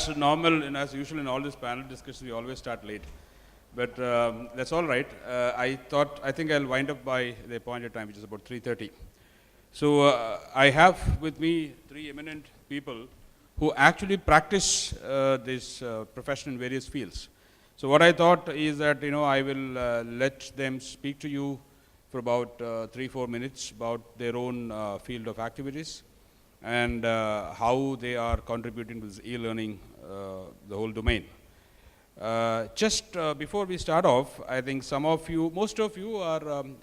as normal and as usual in all these panel discussions, we always start late. But that's all right. I think I'll wind up by the appointed time, which is about 3:30. So I have with me three eminent people who actually practice this profession in various fields. So what I thought is that, I will let them speak to you for about 3-4 minutes about their own field of activities and how they are contributing to this e-learning, the whole domain. Just before we start off, I think most of you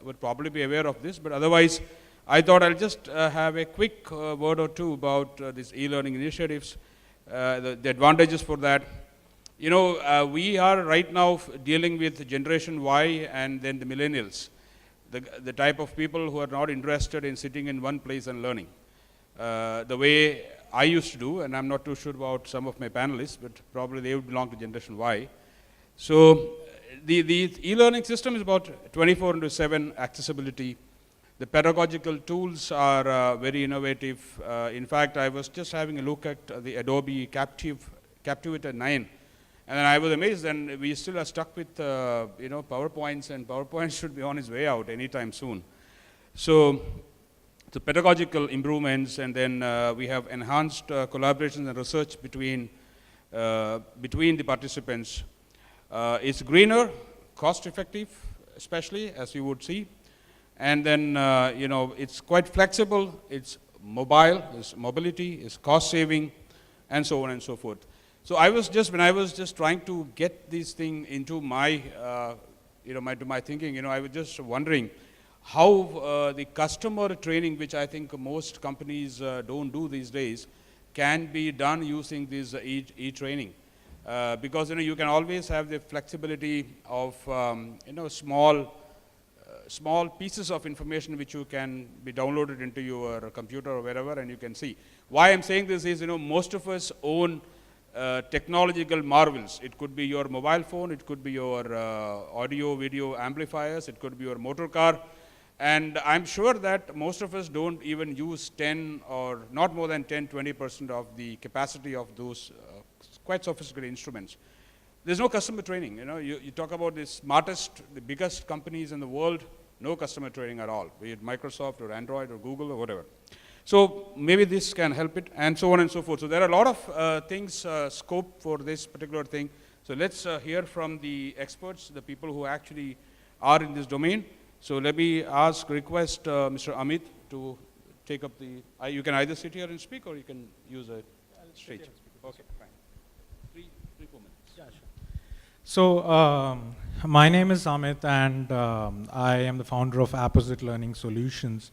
would probably be aware of this, but otherwise, I thought I'll just have a quick word or two about these e-learning initiatives, the advantages for that. We are right now dealing with Generation Y and then the millennials, the type of people who are not interested in sitting in one place and learning. The way I used to do, and I'm not too sure about some of my panelists, but probably they would belong to Generation Y. So the e-learning system is about 24/7 accessibility. The pedagogical tools are very innovative. In fact, I was just having a look at the Adobe Captivate 9, and then I was amazed, and we still are stuck with PowerPoints, and PowerPoint should be on its way out anytime soon. So the pedagogical improvements, and then we have enhanced collaborations and research between the participants. It's greener, cost-effective, especially, as you would see. And then, it's quite flexible, it's mobile, it's mobility, it's cost-saving, and so on and so forth. So when I was just trying to get this thing into my, my thinking, I was just wondering how the customer training, which I think most companies don't do these days, can be done using this e-training. Because, you can always have the flexibility of, small pieces of information which you can be downloaded into your computer or wherever, and you can see. Why I'm saying this is, most of us own technological marvels. It could be your mobile phone, it could be your audio, video amplifiers, it could be your motor car, and I'm sure that most of us don't even use 10 or not more than 10-20% of the capacity of those quite sophisticated instruments. There's no customer training. You talk about the smartest, the biggest companies in the world, no customer training at all, be it Microsoft or Android or Google or whatever. So maybe this can help it, and so on and so forth. So there are a lot of things, scope for this particular thing. So let's hear from the experts, the people who actually are in this domain. So let me request Mr. Amith to take up you can either sit here and speak, or you can use a stage. Okay, fine. 3-4 minutes. Yeah, sure. So my name is Amith, and I am the founder of Apposite Learning Solutions.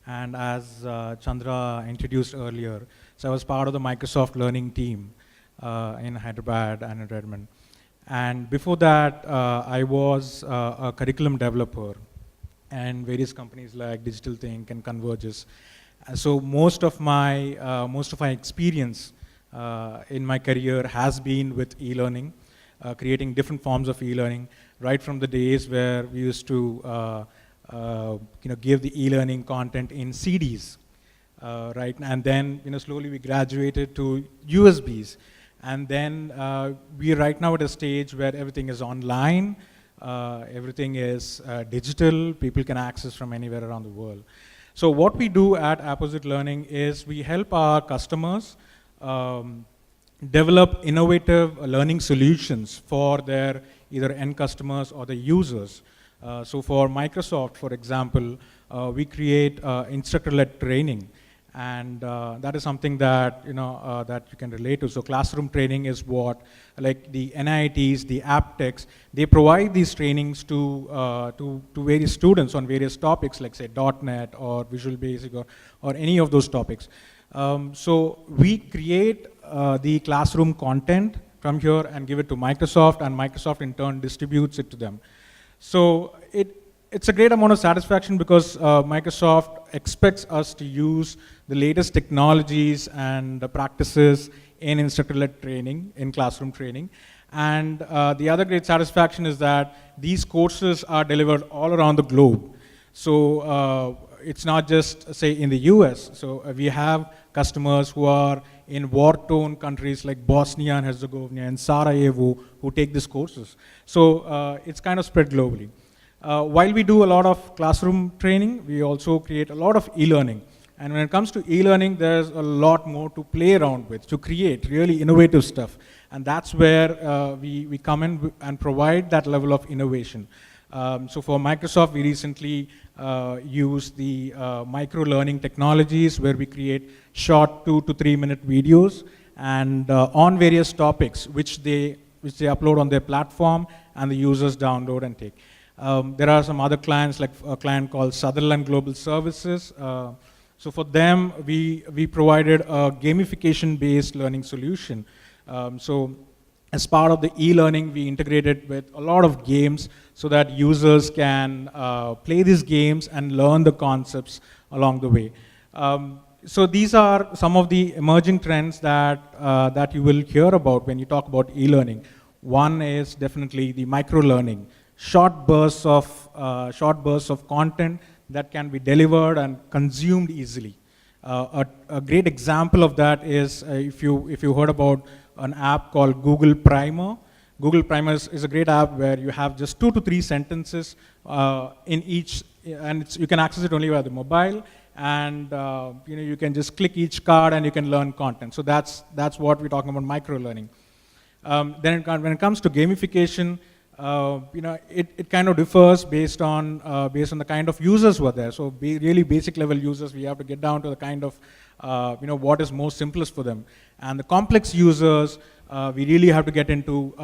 And as Chandra introduced earlier, so I was part of the Microsoft Learning team in Hyderabad and in Redmond. And before that, I was a curriculum developer and various companies like Digital Think and Converges. So most of my experience in my career has been with e-learning, creating different forms of e-learning, right from the days where we used to give the e-learning content in CDs, right? And then slowly we graduated to USBs, and then we're right now at a stage where everything is online, everything is digital, people can access from anywhere around the world. So what we do at Apposite Learning is we help our customers develop innovative learning solutions for their either end customers or the users. So for Microsoft, for example, we create instructor-led training, and that is something that that you can relate to. So classroom training is what, like the NITs, the AppTechs, they provide these trainings to various students on various topics, like say .NET or Visual Basic or any of those topics. So we create the classroom content from here and give it to Microsoft, and Microsoft in turn distributes it to them. So it's a great amount of satisfaction because Microsoft expects us to use the latest technologies and the practices in instructor-led training, in classroom training. And the other great satisfaction is that these courses are delivered all around the globe. So it's not just, say, in the US. So we have customers who are in war-torn countries like Bosnia and Herzegovina and Sarajevo who take these courses. So it's kind of spread globally. While we do a lot of classroom training, we also create a lot of e-learning. And when it comes to e-learning, there's a lot more to play around with, to create really innovative stuff. And that's where we come in and provide that level of innovation. So for Microsoft, we recently used the micro-learning technologies where we create short 2 to 3 minute videos and on various topics which they upload on their platform and the users download and take. There are some other clients, like a client called Sutherland Global Services. So for them, we provided a gamification-based learning solution. So as part of the e-learning, we integrated with a lot of games so that users can play these games and learn the concepts along the way. So these are some of the emerging trends that you will hear about when you talk about e-learning. One is definitely the micro-learning, short bursts of content that can be delivered and consumed easily. A great example of that is if you heard about an app called Google Primer. Google Primer is a great app where you have just 2 to 3 sentences in each, and you can access it only via the mobile, and you can just click each card and you can learn content. So that's what we're talking about, micro learning. Then when it comes to gamification, it kind of differs based on the kind of users who are there. So really basic level users, we have to get down to the kind of what is most simplest for them. And the complex users, we really have to get into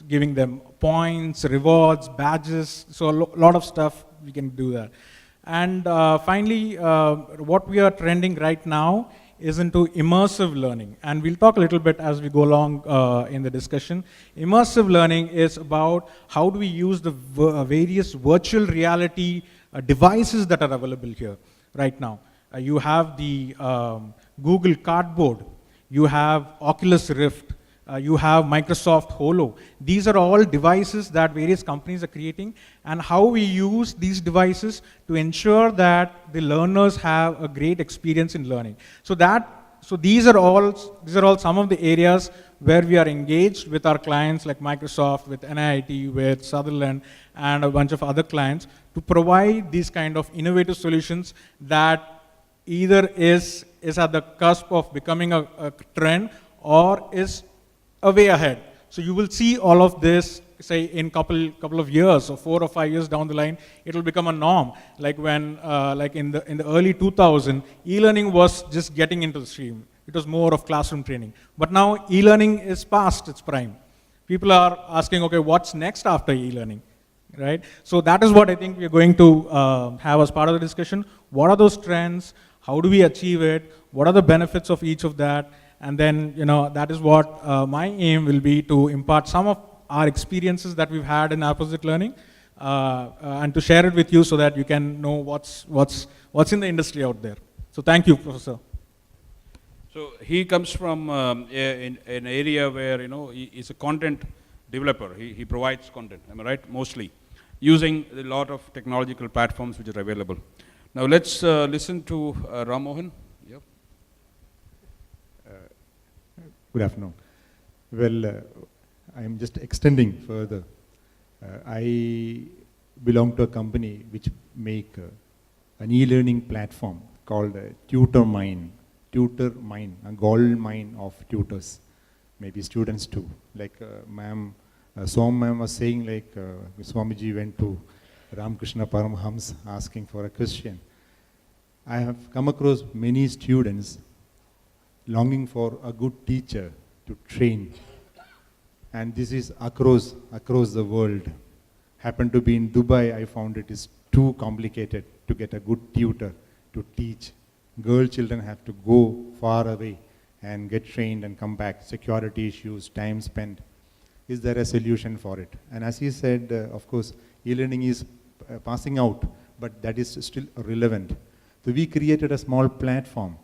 giving them points, rewards, badges. So a lot of stuff we can do that. And finally, what we are trending right now is into immersive learning. And we'll talk a little bit as we go along in the discussion. Immersive learning is about how do we use the various virtual reality devices that are available here right now. You have the Google Cardboard, you have Oculus Rift, you have Microsoft Holo. These are all devices that various companies are creating, and how we use these devices to ensure that the learners have a great experience in learning. So these are all some of the areas where we are engaged with our clients like Microsoft, with NIIT, with Sutherland, and a bunch of other clients to provide these kind of innovative solutions that either is at the cusp of becoming a trend or is a way ahead. So you will see all of this, say, in couple of years, or 4 or 5 years down the line, it will become a norm. Like when, like in the early 2000s, e-learning was just getting into the stream. It was more of classroom training. But now e-learning is past its prime. People are asking, okay, what's next after e-learning, right? So that is what I think we're going to have as part of the discussion. What are those trends? How do we achieve it? What are the benefits of each of that? And then, that is what my aim will be, to impart some of our experiences that we've had in Apposite learning and to share it with you so that you can know what's in the industry out there. So thank you, Professor. So he comes from an area where, he's a content developer. He provides content, am I right? Mostly, using a lot of technological platforms which are available. Now let's listen to Ram Mohan. Yep. Good afternoon. Well, I am just extending further. I belong to a company which make an e-learning platform called Tutor Mine, a gold mine of tutors, maybe students too. Like Som ma'am was saying, like Swamiji went to Ramakrishna Paramahams asking for a question. I have come across many students longing for a good teacher to train. And this is across the world. Happened to be in Dubai, I found it is too complicated to get a good tutor to teach. Girl children have to go far away and get trained and come back. Security issues, time spent. Is there a solution for it? And as he said, of course, e-learning is passing out, but that is still relevant. So we created a small platform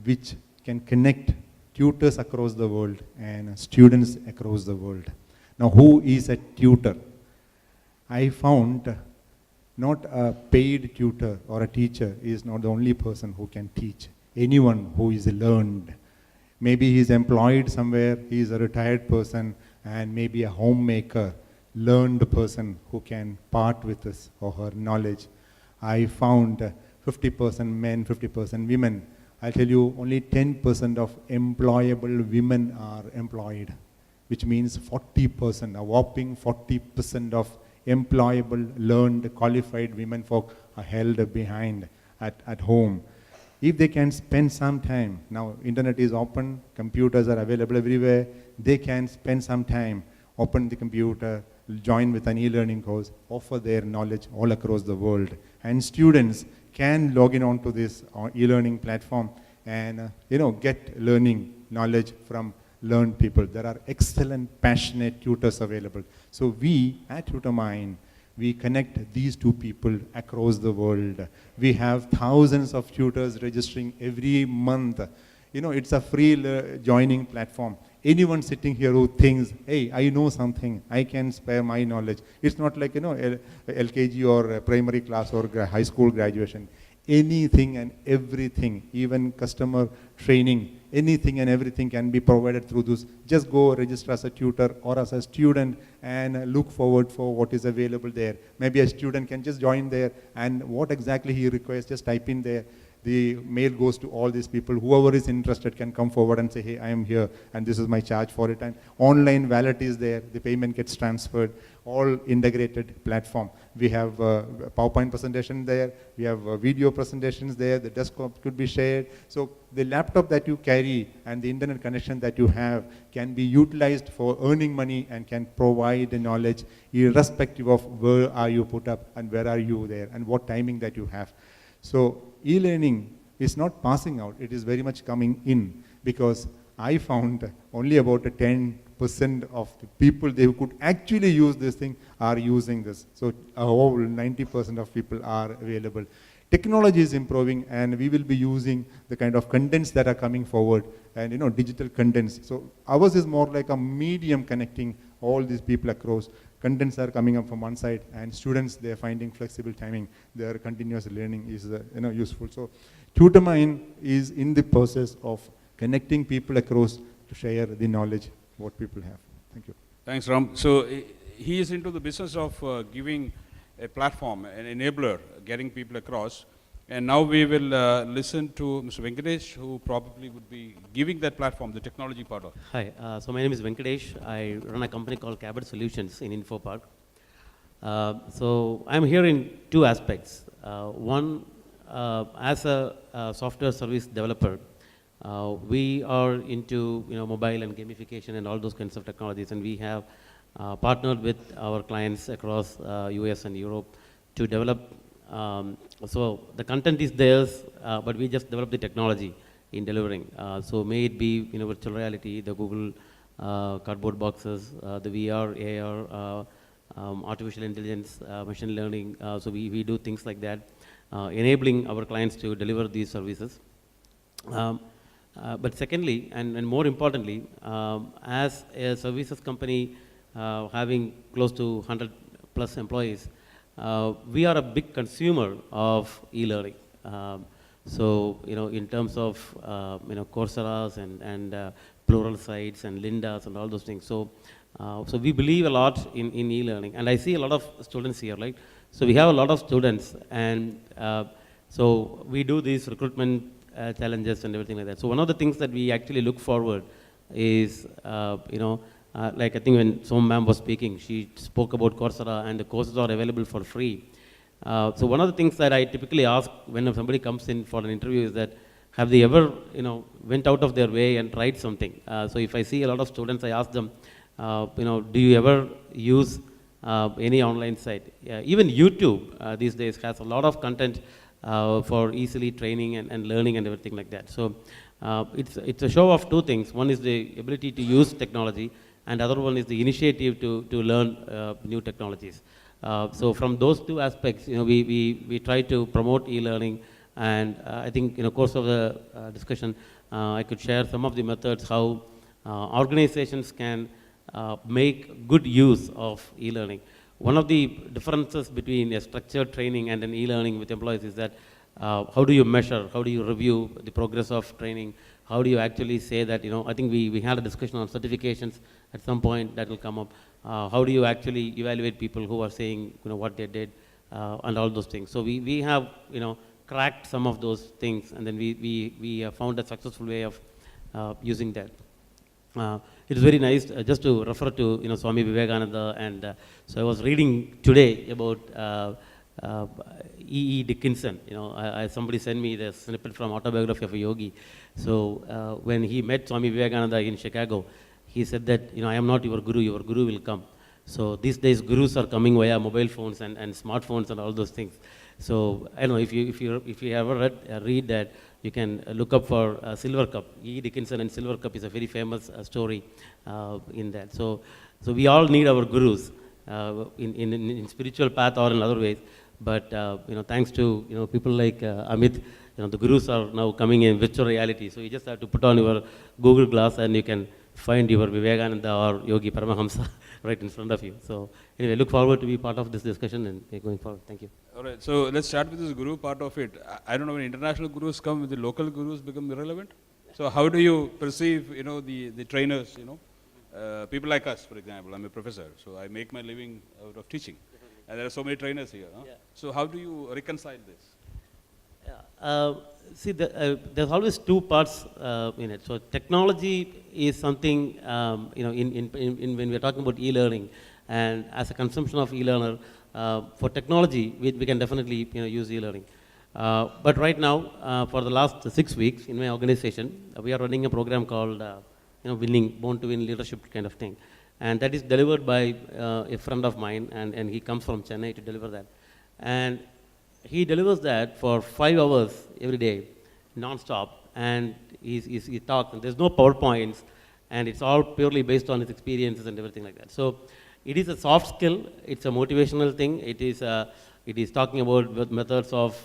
which can connect tutors across the world and students across the world. Now, who is a tutor? I found Not a paid tutor or a teacher is not the only person who can teach. Anyone who is learned. Maybe he's employed somewhere, he's a retired person, and maybe a homemaker, learned person who can part with his or her knowledge. I found 50% men, 50% women. I'll tell you, only 10% of employable women are employed, which means 40%, a whopping 40% of employable, learned, qualified women folk are held behind at home. If they can spend some time, now internet is open, computers are available everywhere, they can spend some time, open the computer, join with an e-learning course, offer their knowledge all across the world. And students can log in onto this e-learning platform and get learning knowledge from learned people. There are excellent, passionate tutors available. So we at TutorMind, we connect these two people across the world. We have thousands of tutors registering every month. It's a free joining platform. Anyone sitting here who thinks, hey, I know something, I can spare my knowledge. It's not like, LKG or primary class or high school graduation. Anything and everything, even customer training, anything and everything can be provided through this. Just go register as a tutor or as a student and look forward for what is available there. Maybe a student can just join there, and what exactly he requires, just type in there. The mail goes to all these people. Whoever is interested can come forward and say, hey, I am here and this is my charge for it. And online wallet is there. The payment gets transferred. All integrated platform. We have PowerPoint presentation there. We have video presentations there. The desktop could be shared. So the laptop that you carry and the internet connection that you have can be utilized for earning money and can provide the knowledge irrespective of where are you put up and where are you there and what timing that you have. So e-learning is not passing out, it is very much coming in, because I found only about 10% of the people who could actually use this thing are using this. So a whole 90% of people are available. Technology is improving and we will be using the kind of contents that are coming forward and digital contents. So ours is more like a medium connecting all these people across. Contents are coming up from one side, and students, they are finding flexible timing. Their continuous learning is useful. So TutorMind is in the process of connecting people across to share the knowledge what people have. Thank you. Thanks, Ram. So he is into the business of giving a platform, an enabler, getting people across. And now we will listen to Mr. Venkatesh, who probably would be giving that platform, the technology part of it. Hi, so my name is Venkatesh. I run a company called Cabot Solutions in InfoPark. So I'm here in two aspects. One, as a software service developer, we are into mobile and gamification and all those kinds of technologies, and we have partnered with our clients across US and Europe to develop. So the content is theirs, but we just develop the technology in delivering. So may it be virtual reality, the Google cardboard boxes, the VR, AR, artificial intelligence, machine learning. So we do things like that, enabling our clients to deliver these services. But secondly, and more importantly, as a services company having close to 100 plus employees, we are a big consumer of e-learning. So in terms of Coursera's and plural sites and Linda's and all those things. So so we believe a lot in e-learning, and I see a lot of students here, right? So we have a lot of students, and so we do these recruitment challenges and everything like that. So one of the things that we actually look forward is like I think when Som ma'am was speaking, she spoke about Coursera and the courses are available for free. So one of the things that I typically ask when somebody comes in for an interview is that, have they ever went out of their way and tried something? So if I see a lot of students, I ask them, do you ever use any online site? Even YouTube these days has a lot of content for easily training and learning and everything like that. So it's a show of two things. One is the ability to use technology, and other one is the initiative to learn new technologies. So from those two aspects, we try to promote e-learning, and I think in the course of the discussion, I could share some of the methods how organizations can make good use of e-learning. one of the differences between a structured training and an e-learning with employees is that how do you measure, how do you review the progress of training, how do you actually say that, I think we had a discussion on certifications at some point that will come up. How do you actually evaluate people who are saying, what they did and all those things. So we have, cracked some of those things, and then we found a successful way of using that. It is very nice, just to refer to, Swami Vivekananda, and so I was reading today about E. Dickinson. Somebody sent me the snippet from Autobiography of a Yogi. So when he met Swami Vivekananda in Chicago, he said that, I am not your guru will come. So these days gurus are coming via mobile phones and smartphones and all those things. So I don't know, if you ever read that, you can look up for Silver Cup. E. Dickinson and Silver Cup is a very famous story in that. So we all need our gurus in spiritual path or in other ways. But thanks to people like Amith, the gurus are now coming in virtual reality. So you just have to put on your Google Glass and you can find your Vivekananda or Yogi Paramahamsa right in front of you. So anyway, look forward to be part of this discussion and going forward. Thank you. All right, so let's start with this guru part of it. I don't know, when international gurus come, the local gurus become irrelevant. So how do you perceive, the trainers, people like us, for example. I'm a professor, so I make my living out of teaching. And there are so many trainers here. Huh? Yeah. So how do you reconcile this? Yeah. See, there's always two parts in it. So technology is something, when we're talking about e-learning, and as a consumption of e-learner, for technology, we can definitely use e-learning. But right now, for the last 6 weeks in my organization, we are running a program called Winning, Born to Win Leadership kind of thing. And that is delivered by a friend of mine, and he comes from Chennai to deliver that. And he delivers that for 5 hours every day, non-stop, and he talks, and there's no PowerPoints, and it's all purely based on his experiences and everything like that. So it is a soft skill, it's a motivational thing, it is talking about methods of,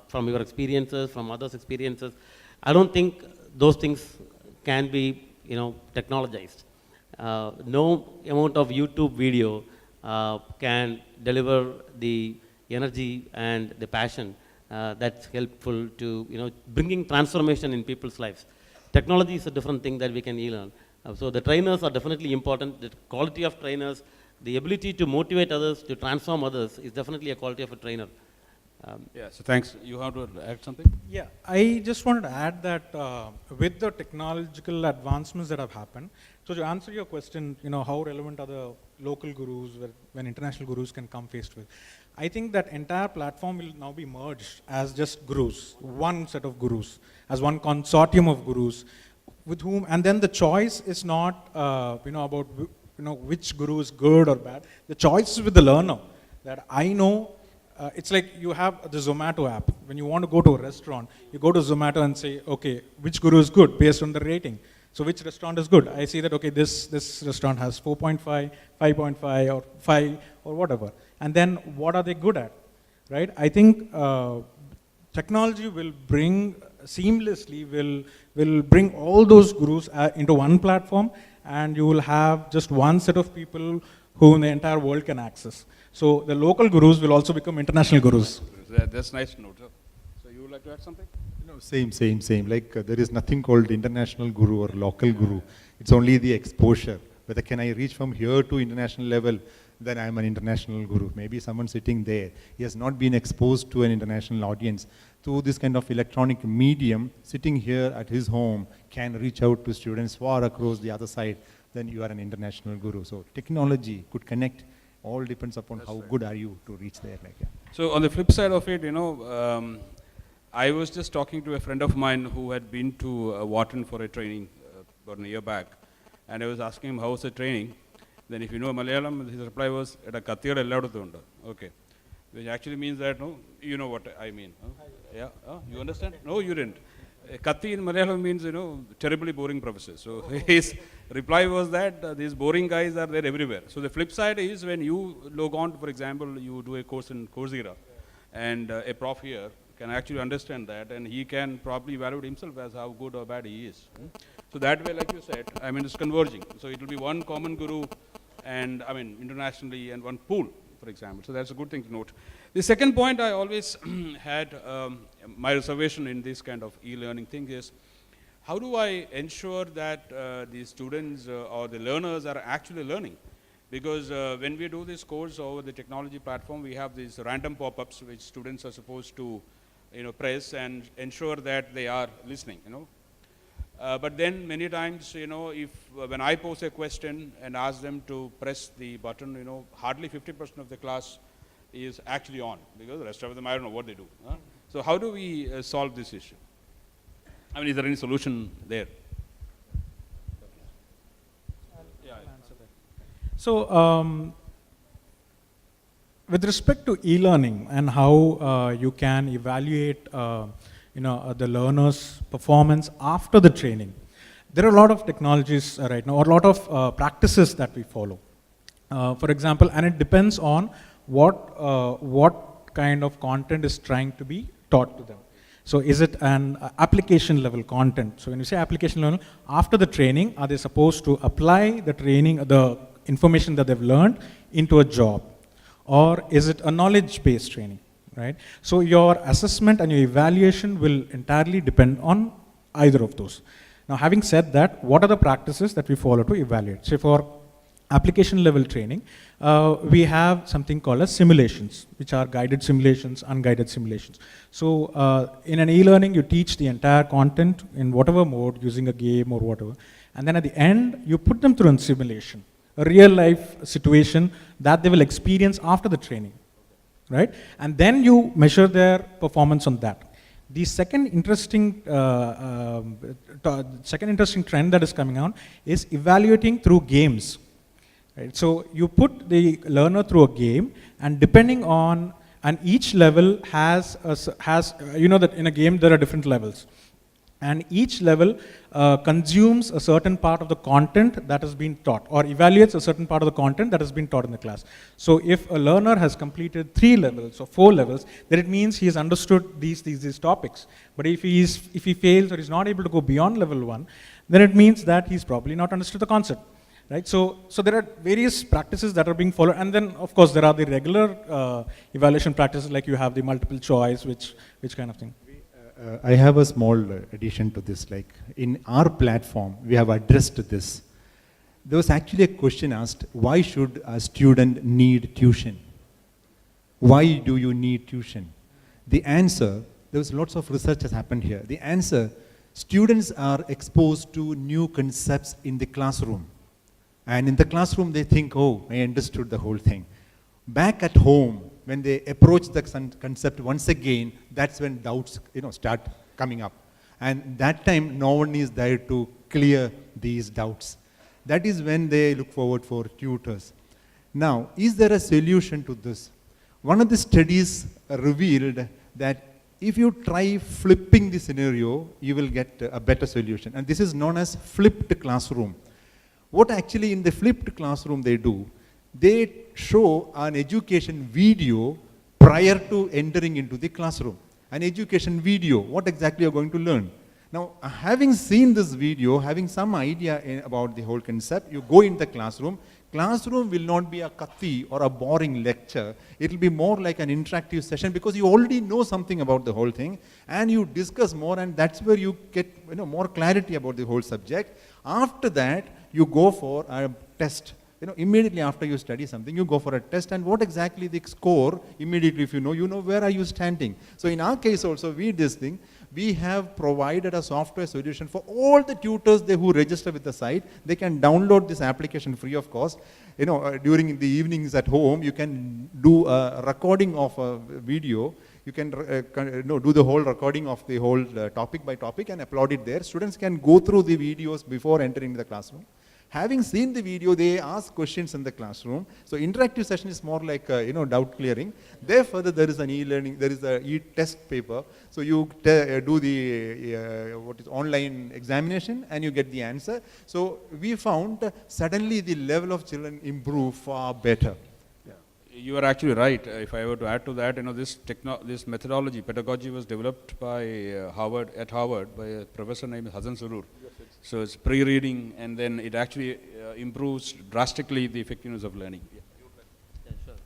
from your experiences, from others' experiences. I don't think those things can be, technologized. No amount of YouTube video can deliver the energy and the passion that's helpful to bringing transformation in people's lives. Technology is a different thing that we can e-learn. So the trainers are definitely important. The quality of trainers, the ability to motivate others, to transform others is definitely a quality of a trainer. Yeah, so thanks. You have to add something? Yeah, I just wanted to add that with the technological advancements that have happened, so to answer your question, how relevant are the local gurus when international gurus can come faced with? I think that entire platform will now be merged as just gurus, one set of gurus, as one consortium of gurus, with whom, and then the choice is not, about, which guru is good or bad. The choice is with the learner, that I know. It's like you have the Zomato app. When you want to go to a restaurant, you go to Zomato and say, okay, which guru is good based on the rating. So which restaurant is good? I see that, okay, this restaurant has 4.5, 5.5 or 5 or whatever. And then what are they good at, right? I think technology will bring, seamlessly will bring all those gurus into one platform, and you will have just one set of people whom the entire world can access. So the local gurus will also become international gurus. That's nice to note. So you would like to add something? Same. Like there is nothing called international guru or local guru. It's only the exposure. Whether can I reach from here to international level, then I'm an international guru. Maybe someone sitting there, he has not been exposed to an international audience. Through this kind of electronic medium, sitting here at his home, can reach out to students far across the other side, then you are an international guru. So technology could connect. All depends upon how good are you to reach there. So on the flip side of it, I was just talking to a friend of mine who had been to Wharton for a training about a year back, and I was asking him, how was the training? Then if you know Malayalam, his reply was, okay, which actually means that, no, you know what I mean. Yeah, you understand? No, you didn't. Katti in Malayalam means, terribly boring professor. So his reply was that these boring guys are there everywhere. So the flip side is when you log on, for example, you do a course in Coursera, and a prof here can actually understand that, and he can probably evaluate himself as how good or bad he is. So that way, like you said, it's converging. So it will be one common guru, and internationally, and one pool for example. So that's a good thing to note. The second point I always had my reservation in this kind of e-learning thing is, how do I ensure that the students or the learners are actually learning? Because when we do this course over the technology platform, we have these random pop-ups which students are supposed to, press and ensure that they are listening, but then many times, if when I pose a question and ask them to press the button, hardly 50% of the class is actually on, because the rest of them, I don't know what they do. So how do we solve this issue? I mean, is there any solution there? So, with respect to e-learning and how you can evaluate the learner's performance after the training, there are a lot of technologies right now, or a lot of practices that we follow. For example, and it depends on what kind of content is trying to be taught to them. So is it an application level content? So when you say application level, after the training, are they supposed to apply the training, the information that they've learned into a job? Or is it a knowledge-based training, right? So your assessment and your evaluation will entirely depend on either of those. Now, having said that, what are the practices that we follow to evaluate? So for application level training, we have something called as simulations, which are guided simulations, unguided simulations. So in an e-learning, you teach the entire content in whatever mode, using a game or whatever. And then at the end, you put them through a simulation, a real life situation that they will experience after the training, right? And then you measure their performance on that. The second interesting trend that is coming out is evaluating through games. Right? So you put the learner through a game, and depending on, and each level has that in a game there are different levels, and each level consumes a certain part of the content that has been taught, or evaluates a certain part of the content that has been taught in the class. So if a learner has completed 3 levels or 4 levels, then it means he has understood these topics. But if he fails or is not able to go beyond level 1, then it means that he's probably not understood the concept. Right? So there are various practices that are being followed, and then of course there are the regular evaluation practices, like you have the multiple choice, which kind of thing. I have a small addition to this. Like in our platform, we have addressed this. There was actually a question asked: why should a student need tuition? Why do you need tuition? The answer: there was lots of research has happened here. The answer: students are exposed to new concepts in the classroom. And in the classroom, they think, oh, I understood the whole thing. Back at home, when they approach the concept once again, that's when doubts start coming up. And that time, no one is there to clear these doubts. That is when they look forward for tutors. Now, is there a solution to this? One of the studies revealed that if you try flipping the scenario, you will get a better solution. And this is known as flipped classroom. What actually in the flipped classroom they do, they show an education video prior to entering into the classroom. An education video, what exactly you're going to learn. Now, having seen this video, having some idea about the whole concept, you go in the classroom. Classroom will not be a kathy or a boring lecture. It will be more like an interactive session, because you already know something about the whole thing, and you discuss more, and that's where you get more clarity about the whole subject. After that, you go for a test. Immediately after you study something, you go for a test, and what exactly the score, immediately if you know where are you standing. So in our case also, we have provided a software solution for all the tutors who register with the site. They can download this application free of cost. During the evenings at home, you can do a recording of a video. You can do the whole recording of the whole topic by topic and upload it there. Students can go through the videos before entering the classroom. Having seen the video, they ask questions in the classroom. So interactive session is more like doubt clearing. Therefore, there is an e-learning, there is a e-test paper. So you do the online examination, and you get the answer. So we found suddenly the level of children improve far better. You are actually right. If I were to add to that, this methodology, pedagogy, was developed by Harvard by a professor named Hassan Surur. So it's pre-reading, and then it actually improves drastically the effectiveness of learning. Yeah, sure.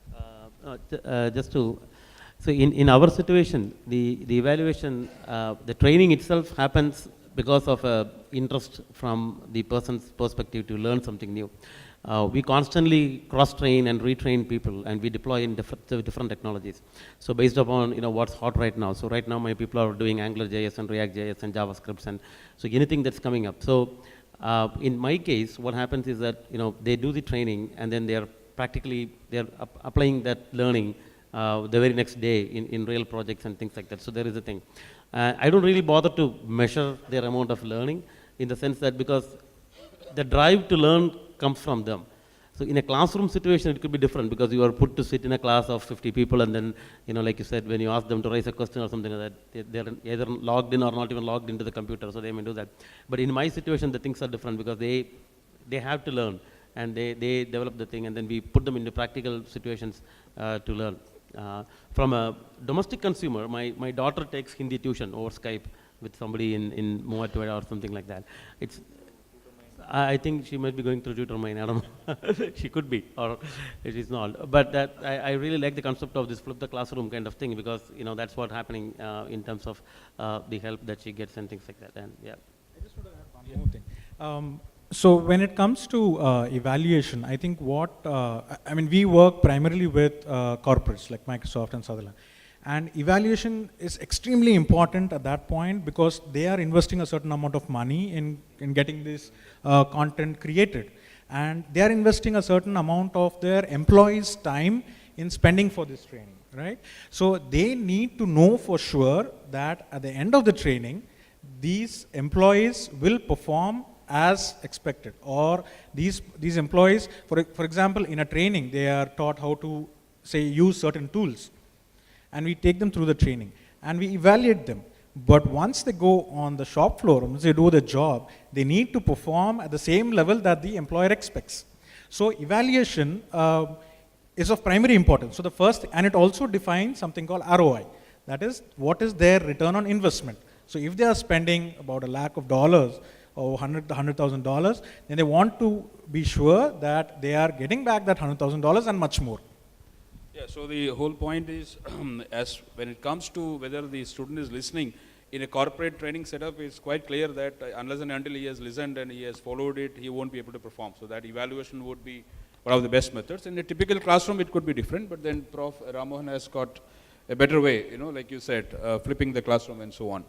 just to, so in our situation, the evaluation, the training itself happens because of interest from the person's perspective to learn something new. We constantly cross-train and retrain people, and we deploy in different technologies. So based upon what's hot right now. So right now my people are doing AngularJS and React.js and JavaScripts, and so anything that's coming up. So in my case, what happens is that they do the training, and then they're applying that learning the very next day in real projects and things like that. So there is a thing. I don't really bother to measure their amount of learning, in the sense that because the drive to learn comes from them. So in a classroom situation, it could be different, because you are put to sit in a class of 50 people, and then, like you said, when you ask them to raise a question or something like that, they're either logged in or not even logged into the computer, so they may do that. But in my situation, the things are different, because they have to learn, and they develop the thing, and then we put them into practical situations to learn. From a domestic consumer, my daughter takes Hindi tuition over Skype with somebody in Moa or something like that. I think she might be going through Tutor mine. I don't know. She could be, or it is not. But I really like the concept of this flip the classroom kind of thing, because that's what's happening in terms of the help that she gets and things like that. And yeah. I just want to add one more thing. So when it comes to evaluation, I think we work primarily with corporates like Microsoft and Sutherland. And evaluation is extremely important at that point, because they are investing a certain amount of money in getting this content created. And they are investing a certain amount of their employees' time in spending for this training, right? So they need to know for sure that at the end of the training, these employees will perform as expected, or these employees, for example, in a training, they are taught how to, say, use certain tools. And we take them through the training, and we evaluate them. But once they go on the shop floor, once they do the job, they need to perform at the same level that the employer expects. So evaluation is of primary importance. So the first, and it also defines something called ROI. That is, what is their return on investment? So if they are spending about $1 lakh or $100,000, then they want to be sure that they are getting back that $100,000 and much more. Yeah, so the whole point is, as when it comes to whether the student is listening, in a corporate training setup, it's quite clear that unless and until he has listened and he has followed it, he won't be able to perform. So that evaluation would be one of the best methods. In a typical classroom, it could be different, but then Prof. Ramohan has got a better way, like you said, flipping the classroom and so on.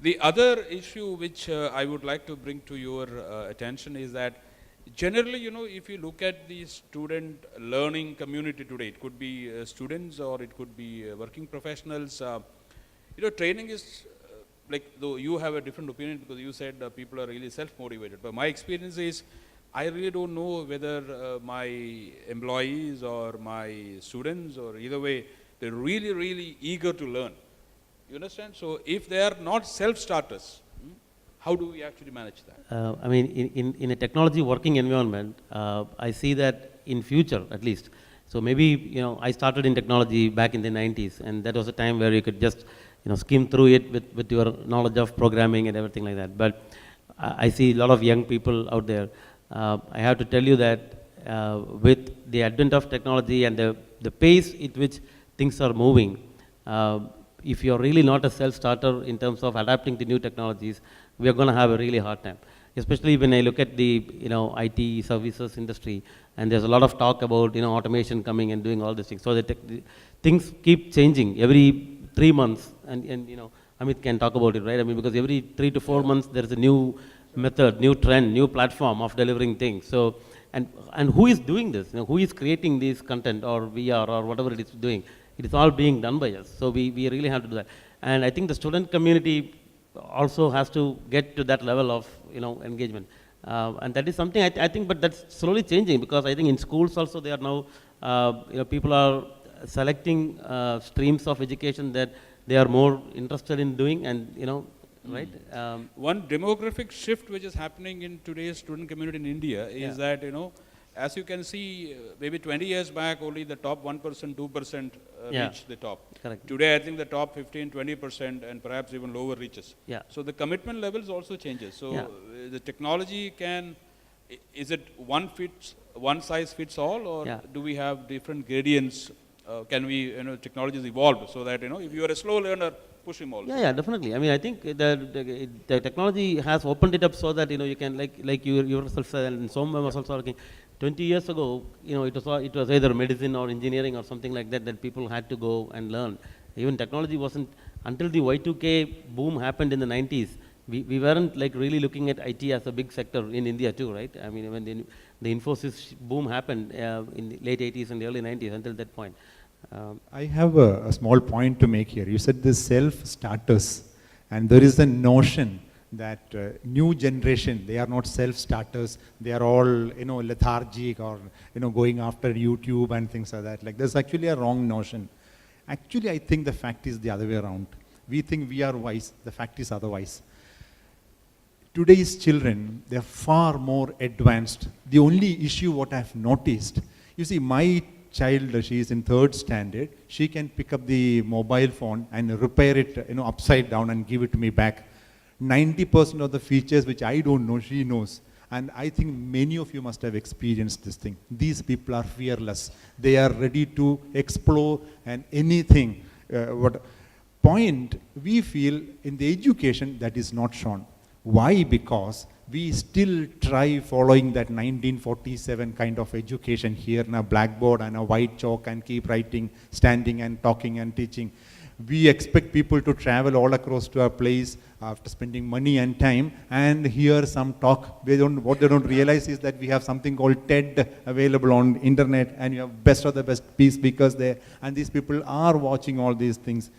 The other issue which I would like to bring to your attention is that generally, if you look at the student learning community today, it could be students or it could be working professionals. Training is though you have a different opinion, because you said people are really self-motivated. But my experience is, I really don't know whether my employees or my students, or either way, they're really, really eager to learn. You understand? So if they are not self-starters, how do we actually manage that? In a technology working environment, I see that in future, at least. So maybe, I started in technology back in the 90s, and that was a time where you could just, skim through it with your knowledge of programming and everything like that. But I see a lot of young people out there. I have to tell you that with the advent of technology and the pace at which things are moving, if you're really not a self-starter in terms of adapting to new technologies, we are going to have a really hard time. Especially when I look at the IT services industry, and there's a lot of talk about automation coming and doing all these things. So the things keep changing every 3 months, and Amith can talk about it, right? Because every 3 to 4 months there's a new method, new trend, new platform of delivering things. So and who is doing this? Who is creating this content or VR or whatever it is doing? It is all being done by us. So we really have to do that. And I think the student community also has to get to that level of engagement, and that is something I think, but that's slowly changing, because I think in schools also they are now people are selecting streams of education that they are more interested in doing, and right. One demographic shift which is happening in today's student community in India is that as you can see, maybe 20 years back, only the top 1%, 2% reach the top. Correct. Today, I think the top 15, 20% and perhaps even lower reaches. Yeah. So the commitment levels also changes. So the technology is it one size fits all, or do we have different gradients Can we, technologies evolved so that, if you are a slow learner, push him also. Yeah, definitely. I mean, I think the technology has opened it up so that, you can, like you yourself said, and Somam was also working, 20 years ago, it was either medicine or engineering or something like that people had to go and learn. Even technology wasn't, until the Y2K boom happened in the 90s, we weren't like really looking at IT as a big sector in India too, right? I mean, when the Infosys boom happened in the late 80s and the early 90s, until that point. I have a small point to make here. You said this self-starters, and there is a notion that new generation, they are not self-starters, they are all, lethargic or, going after YouTube and things like that. Like, there's actually a wrong notion. Actually, I think the fact is the other way around. We think we are wise, the fact is otherwise. Today's children, they're far more advanced. The only issue what I've noticed, you see, my child, she is in 3rd standard, she can pick up the mobile phone and repair it, upside down and give it to me back. 90% of the features which I don't know, she knows. And I think many of you must have experienced this thing. These people are fearless. They are ready to explore and anything. We feel in the education that is not shown. Why? Because we still try following that 1947 kind of education here in a blackboard and a white chalk and keep writing, standing and talking and teaching. We expect people to travel all across to a place after spending money and time and hear some talk. What they don't realize is that we have something called TED available on internet, and you have best of the best speakers there, and these people are watching all these things.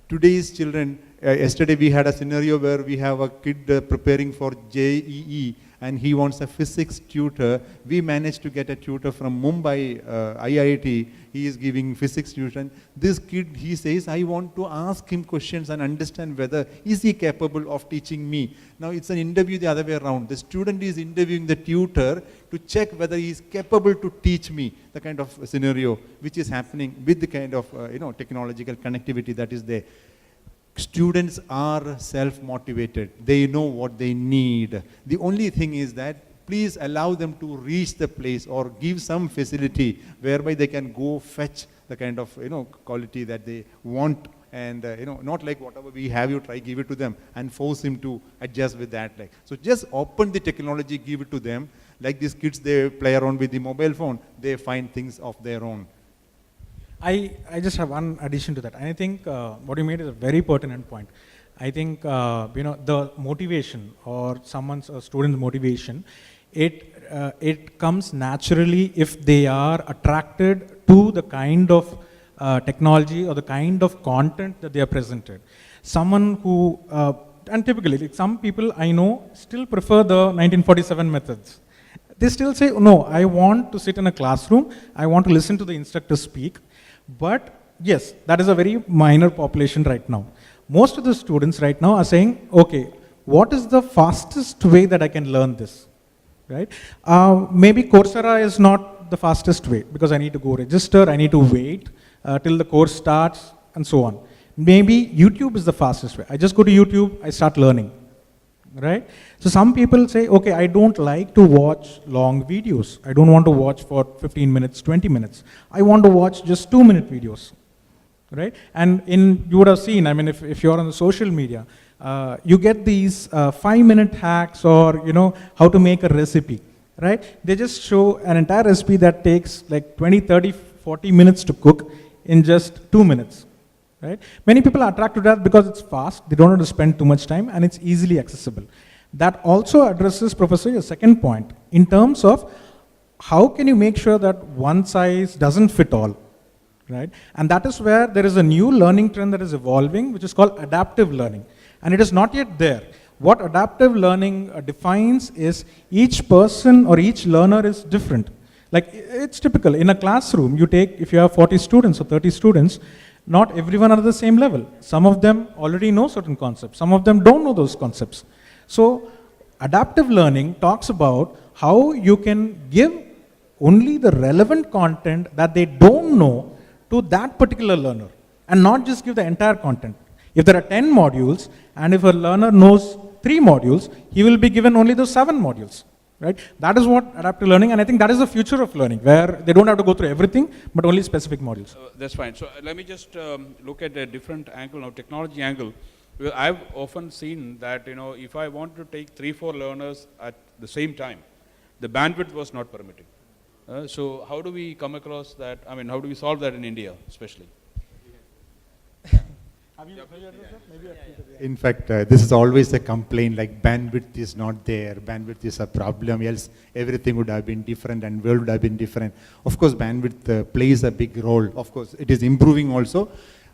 Today's children, yesterday we had a scenario where we have a kid preparing for JEE and he wants a physics tutor. We managed to get a tutor from Mumbai IIT. He is giving physics tuition. This kid, he says, I want to ask him questions and understand whether is he capable of teaching me. Now it's an interview the other way around. The student is interviewing the tutor to check whether he is capable to teach me, the kind of scenario which is happening with the kind of technological connectivity that is there. Students are self-motivated. They know what they need. The only thing is that please allow them to reach the place or give some facility whereby they can go fetch the kind of quality that they want, and not like whatever we have, you try give it to them and force him to adjust with that. So just open the technology, give it to them. Like these kids, they play around with the mobile phone, they find things of their own. I just have one addition to that. I think what you made is a very pertinent point. I think the motivation or a student's motivation, it comes naturally if they are attracted to the kind of technology or the kind of content that they are presented. Someone who, and typically like some people I know still prefer the 1947 methods. They still say, no, I want to sit in a classroom, I want to listen to the instructor speak. But yes, that is a very minor population right now. Most of the students right now are saying, okay, what is the fastest way that I can learn this, right? Maybe Coursera is not the fastest way because I need to go register, I need to wait till the course starts and so on. Maybe YouTube is the fastest way. I just go to YouTube, I start learning, right? So some people say, okay, I don't like to watch long videos. I don't want to watch for 15 minutes, 20 minutes. I want to watch just 2-minute videos, right? And you would have seen, I mean, if you're on the social media, you get these 5-minute hacks or, how to make a recipe, right? They just show an entire recipe that takes like 20, 30, 40 minutes to cook in just 2 minutes, right? Many people are attracted to that because it's fast, they don't have to spend too much time, and it's easily accessible. That also addresses, Professor, your second point, in terms of how can you make sure that one size doesn't fit all, right? And that is where there is a new learning trend that is evolving, which is called adaptive learning. And it is not yet there. What adaptive learning defines is each person or each learner is different. Like it's typical, in a classroom, if you have 40 students or 30 students, not everyone are at the same level. Some of them already know certain concepts. Some of them don't know those concepts. So adaptive learning talks about how you can give only the relevant content that they don't know to that particular learner and not just give the entire content. If there are 10 modules and if a learner knows 3 modules, he will be given only those 7 modules, right? That is what adaptive learning, and I think that is the future of learning, where they don't have to go through everything, but only specific modules. That's fine. So let me just look at a different angle now, technology angle. Well, I've often seen that, you know, if I want to take 3-4 learners at the same time, the bandwidth was not permitting. So how do we come across that? I mean, how do we solve that in India, especially? In fact, this is always a complaint, like bandwidth is not there, bandwidth is a problem, else everything would have been different and world would have been different. Of course, bandwidth plays a big role. Of course, it is improving also,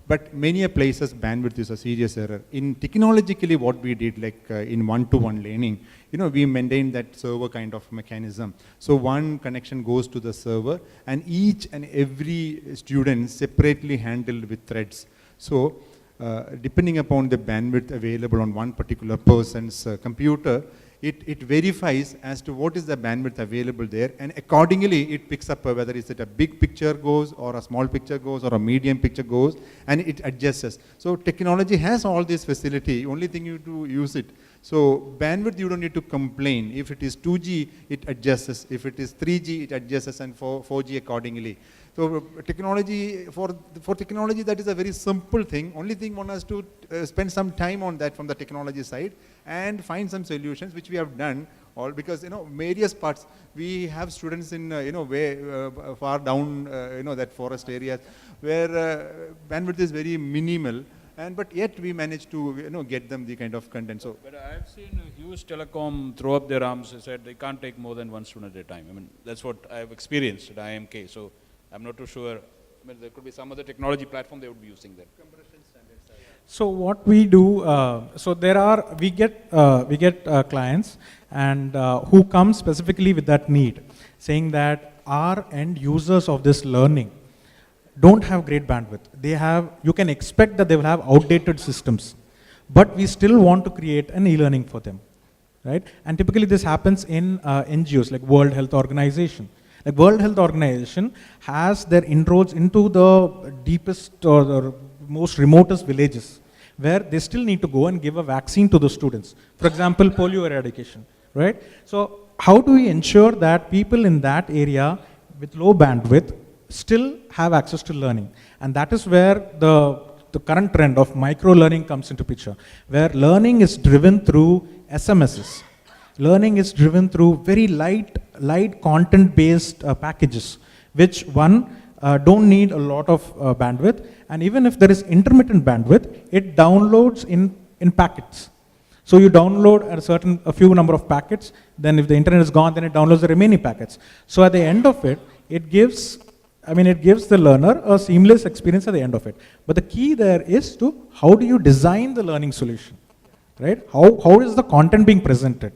but many a places bandwidth is a serious error. In technologically what we did, like in one-to-one learning, you know, we maintained that server kind of mechanism. So one connection goes to the server, and each and every student separately handled with threads. So depending upon the bandwidth available on one particular person's computer, it verifies as to what is the bandwidth available there, and accordingly it picks up whether is it a big picture goes or a small picture goes or a medium picture goes, and it adjusts. So technology has all this facility, only thing you do use it. So bandwidth you don't need to complain. If it is 2G, it adjusts. If it is 3G, it adjusts, and for 4G accordingly. So technology, for technology, that is a very simple thing. Only thing one has to spend some time on that from the technology side and find some solutions, which we have done. All because, you know, various parts, we have students in, you know, way far down, you know, that forest areas where bandwidth is very minimal. But yet we managed to, you know, get them the kind of content. So, but I've seen a huge telecom throw up their arms and said they can't take more than one student at a time. I mean, that's what I've experienced at IMK. So I'm not too sure. I mean, there could be some other technology platform they would be using there. So what we do, so there are, we get clients and who come specifically with that need, saying that our end users of this learning don't have great bandwidth. They have, you can expect that they will have outdated systems, but we still want to create an e-learning for them, right? And typically this happens in NGOs like World Health Organization. Like World Health Organization has their inroads into the deepest or the most remotest villages, where they still need to go and give a vaccine to the students. For example, polio eradication, right? So how do we ensure that people in that area with low bandwidth still have access to learning? And that is where the current trend of micro-learning comes into picture, where learning is driven through SMSs. Learning is driven through very light content-based packages, which don't need a lot of bandwidth, and even if there is intermittent bandwidth, it downloads in packets. So you download a few number of packets, then if the internet is gone, then it downloads the remaining packets. So at the end of it, it gives the learner a seamless experience at the end of it. But the key there is to how do you design the learning solution, right? How is the content being presented?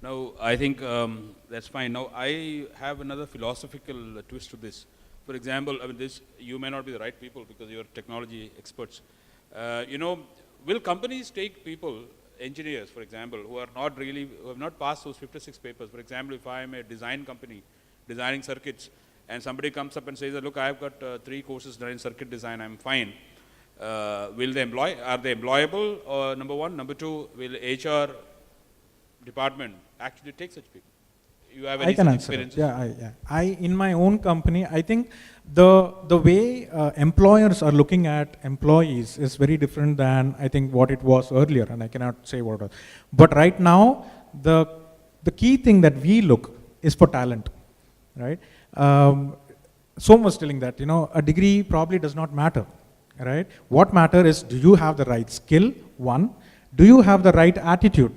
Now, I think that's fine. Now, I have another philosophical twist to this. For example, I mean, you may not be the right people because you're technology experts. You know, will companies take people, engineers, for example, who have not passed those 56 papers? For example, if I am a design company, designing circuits, and somebody comes up and says, look, I've got 3 courses done in circuit design, I'm fine. Are they employable? Or number one? Number two, will HR department actually take such people? You have any experience? Yeah. In my own company, I think the way employers are looking at employees is very different than I think what it was earlier, and I cannot say what it was. But right now, the key thing that we look is for talent, right? Someone was telling that, you know, a degree probably does not matter, right? What matters is, do you have the right skill? One, do you have the right attitude,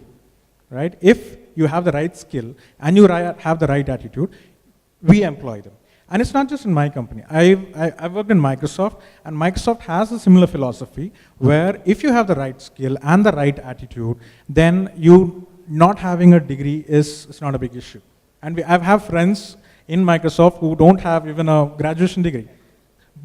right? If you have the right skill and you have the right attitude, we employ them. And it's not just in my company. I've worked in Microsoft, and Microsoft has a similar philosophy where if you have the right skill and the right attitude, then you not having a degree is not a big issue. And I have friends in Microsoft who don't have even a graduation degree,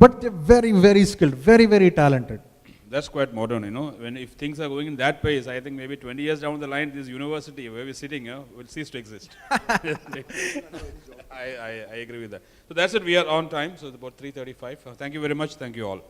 but they're very, very skilled, very, very talented. That's quite modern, you know. If things are going in that pace, I think maybe 20 years down the line, this university where we're sitting will cease to exist. I agree with that. So that's it. We are on time. So it's about 3:35. Thank you very much. Thank you all.